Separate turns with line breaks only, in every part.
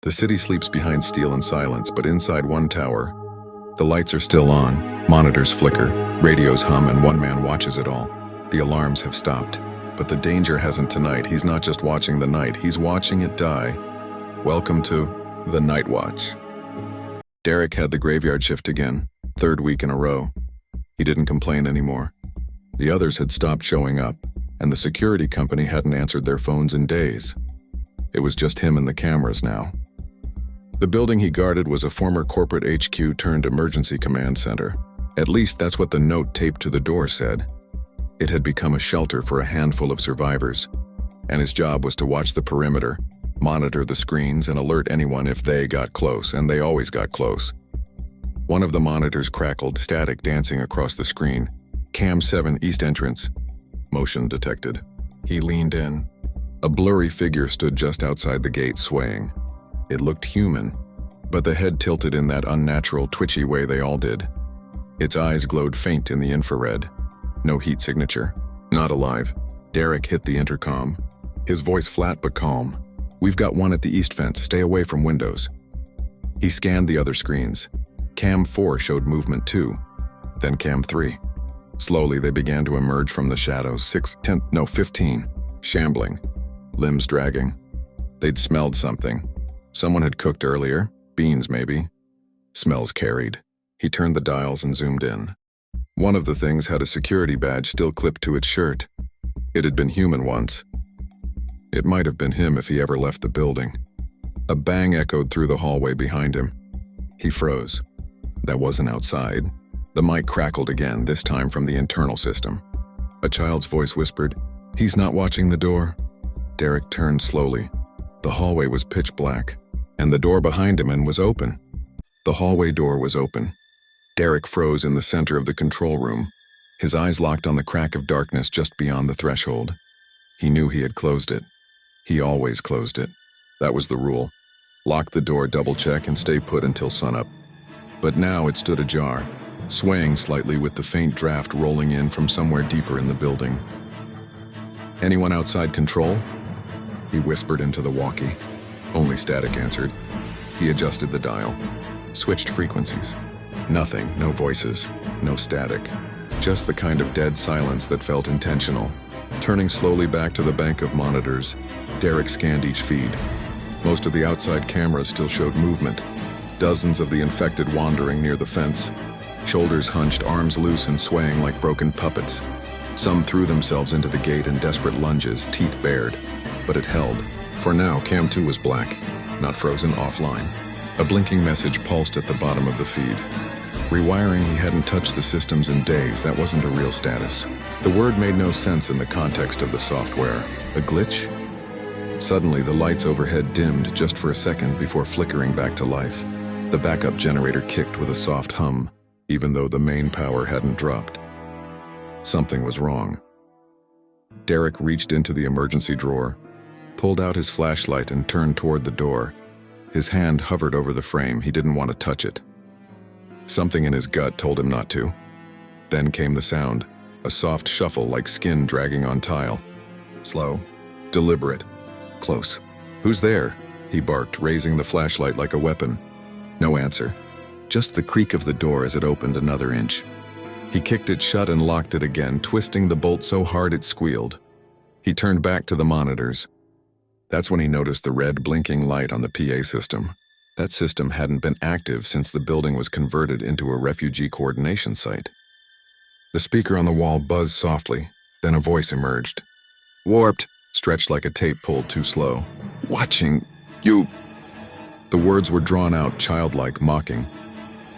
The city sleeps behind steel and silence, but inside one tower, the lights are still on, monitors flicker, radios hum, and one man watches it all. The alarms have stopped, but the danger hasn't tonight. He's not just watching the night, he's watching it die. Welcome to the Night Watch. Derek had the graveyard shift again, third week in a row. He didn't complain anymore. The others had stopped showing up, and the security company hadn't answered their phones in days. It was just him and the cameras now. The building he guarded was a former corporate HQ turned emergency command center. At least that's what the note taped to the door said. It had become a shelter for a handful of survivors, and his job was to watch the perimeter, monitor the screens, and alert anyone if they got close, and they always got close. One of the monitors crackled, static dancing across the screen. Cam 7 East entrance. Motion detected. He leaned in. A blurry figure stood just outside the gate, swaying. It looked human, but the head tilted in that unnatural, twitchy way they all did. Its eyes glowed faint in the infrared. No heat signature. Not alive. Derek hit the intercom. His voice flat but calm. "We've got one at the east fence. Stay away from windows." He scanned the other screens. Cam 4 showed movement too. Then Cam 3. Slowly they began to emerge from the shadows. 15. Shambling. Limbs dragging. They'd smelled something. Someone had cooked earlier. Beans, maybe. Smells carried. He turned the dials and zoomed in. One of the things had a security badge still clipped to its shirt. It had been human once. It might have been him if he ever left the building. A bang echoed through the hallway behind him. He froze. That wasn't outside. The mic crackled again, this time from the internal system. A child's voice whispered, "He's not watching the door." Derek turned slowly. The hallway was pitch black, and the door behind him was open. The hallway door was open. Derek froze in the center of the control room, his eyes locked on the crack of darkness just beyond the threshold. He knew he had closed it. He always closed it. That was the rule. Lock the door, double-check, and stay put until sunup. But now it stood ajar, swaying slightly with the faint draft rolling in from somewhere deeper in the building. "Anyone outside control?" He whispered into the walkie. Only static answered. He adjusted the dial, switched frequencies. Nothing, no voices, no static. Just the kind of dead silence that felt intentional. Turning slowly back to the bank of monitors, Derek scanned each feed. Most of the outside cameras still showed movement. Dozens of the infected wandering near the fence. Shoulders hunched, arms loose and swaying like broken puppets. Some threw themselves into the gate in desperate lunges, teeth bared. But it held. For now, Cam 2 was black, not frozen, offline. A blinking message pulsed at the bottom of the feed. Rewiring, he hadn't touched the systems in days. That wasn't a real status. The word made no sense in the context of the software. A glitch? Suddenly, the lights overhead dimmed just for a second before flickering back to life. The backup generator kicked with a soft hum, even though the main power hadn't dropped. Something was wrong. Derek reached into the emergency drawer, pulled out his flashlight and turned toward the door. His hand hovered over the frame. He didn't want to touch it. Something in his gut told him not to. Then came the sound, a soft shuffle like skin dragging on tile. Slow, deliberate, close. "Who's there?" he barked, raising the flashlight like a weapon. No answer. Just the creak of the door as it opened another inch. He kicked it shut and locked it again, twisting the bolt so hard it squealed. He turned back to the monitors. That's when he noticed the red blinking light on the PA system. That system hadn't been active since the building was converted into a refugee coordination site. The speaker on the wall buzzed softly, then a voice emerged. "Warped," stretched like a tape pulled too slow. "Watching you." The words were drawn out, childlike, mocking.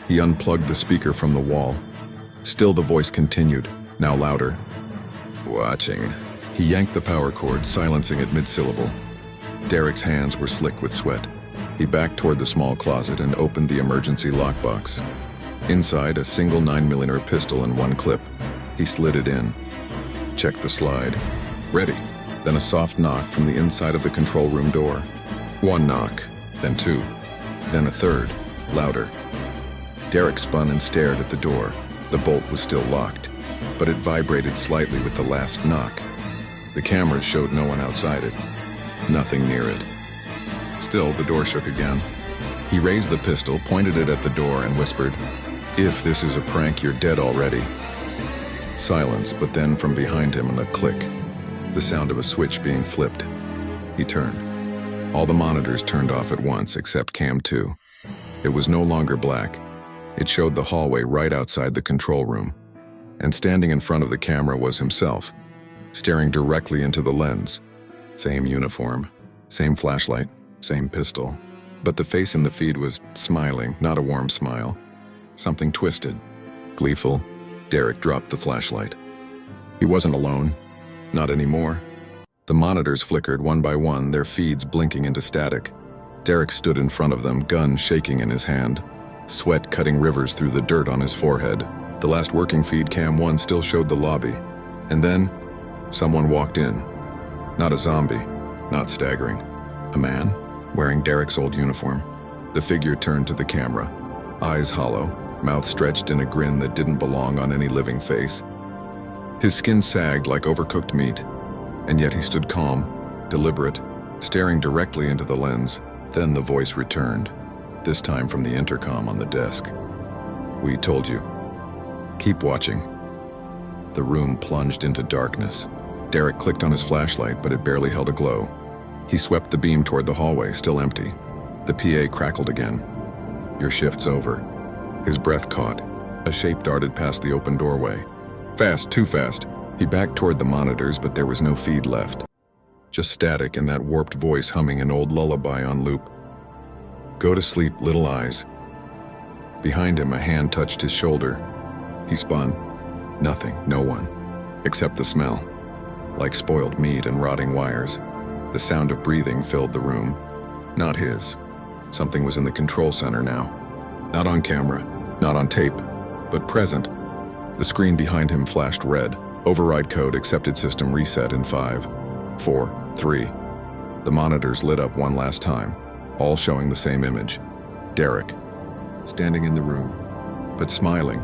He unplugged the speaker from the wall. Still the voice continued, now louder. "Watching." He yanked the power cord, silencing it mid-syllable. Derek's hands were slick with sweat. He backed toward the small closet and opened the emergency lockbox. Inside, a single 9mm pistol and one clip. He slid it in. Checked the slide. Ready. Then a soft knock from the inside of the control room door. One knock, then two, then a third, louder. Derek spun and stared at the door. The bolt was still locked, but it vibrated slightly with the last knock. The cameras showed no one outside it. Nothing near it. Still, the door shook again. He raised the pistol, pointed it at the door, and whispered, "If this is a prank, you're dead already." Silence, but then from behind him a click, the sound of a switch being flipped. He turned. All the monitors turned off at once except Cam 2. It was no longer black. It showed the hallway right outside the control room. And standing in front of the camera was himself, staring directly into the lens. Same uniform, same flashlight, same pistol. But the face in the feed was smiling, not a warm smile. Something twisted, gleeful. Derek dropped the flashlight. He wasn't alone. Not anymore. The monitors flickered one by one, their feeds blinking into static. Derek stood in front of them, gun shaking in his hand, sweat cutting rivers through the dirt on his forehead. The last working feed, Cam 1, still showed the lobby. And then, someone walked in. Not a zombie, not staggering. A man, wearing Derek's old uniform. The figure turned to the camera, eyes hollow, mouth stretched in a grin that didn't belong on any living face. His skin sagged like overcooked meat, and yet he stood calm, deliberate, staring directly into the lens. Then the voice returned, this time from the intercom on the desk. "We told you. Keep watching." The room plunged into darkness. Derek clicked on his flashlight, but it barely held a glow. He swept the beam toward the hallway, still empty. The PA crackled again. "Your shift's over." His breath caught. A shape darted past the open doorway. Fast, too fast. He backed toward the monitors, but there was no feed left. Just static and that warped voice humming an old lullaby on loop. "Go to sleep, little eyes." Behind him, a hand touched his shoulder. He spun. Nothing, no one, except the smell. Like spoiled meat and rotting wires. The sound of breathing filled the room. Not his. Something was in the control center now. Not on camera, not on tape, but present. The screen behind him flashed red. Override code accepted, system reset in 5, 4, 3. The monitors lit up one last time, all showing the same image. Derek, standing in the room, but smiling,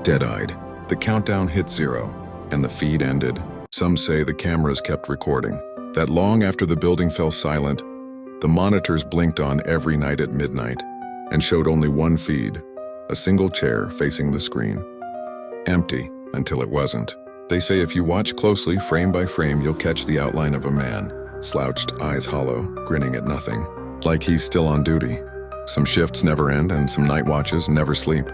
dead-eyed. The countdown hit 0, and the feed ended. Some say the cameras kept recording. That long after the building fell silent, the monitors blinked on every night at midnight and showed only one feed, a single chair facing the screen. Empty until it wasn't. They say if you watch closely, frame by frame, you'll catch the outline of a man, slouched, eyes hollow, grinning at nothing, like he's still on duty. Some shifts never end and some night watches never sleep.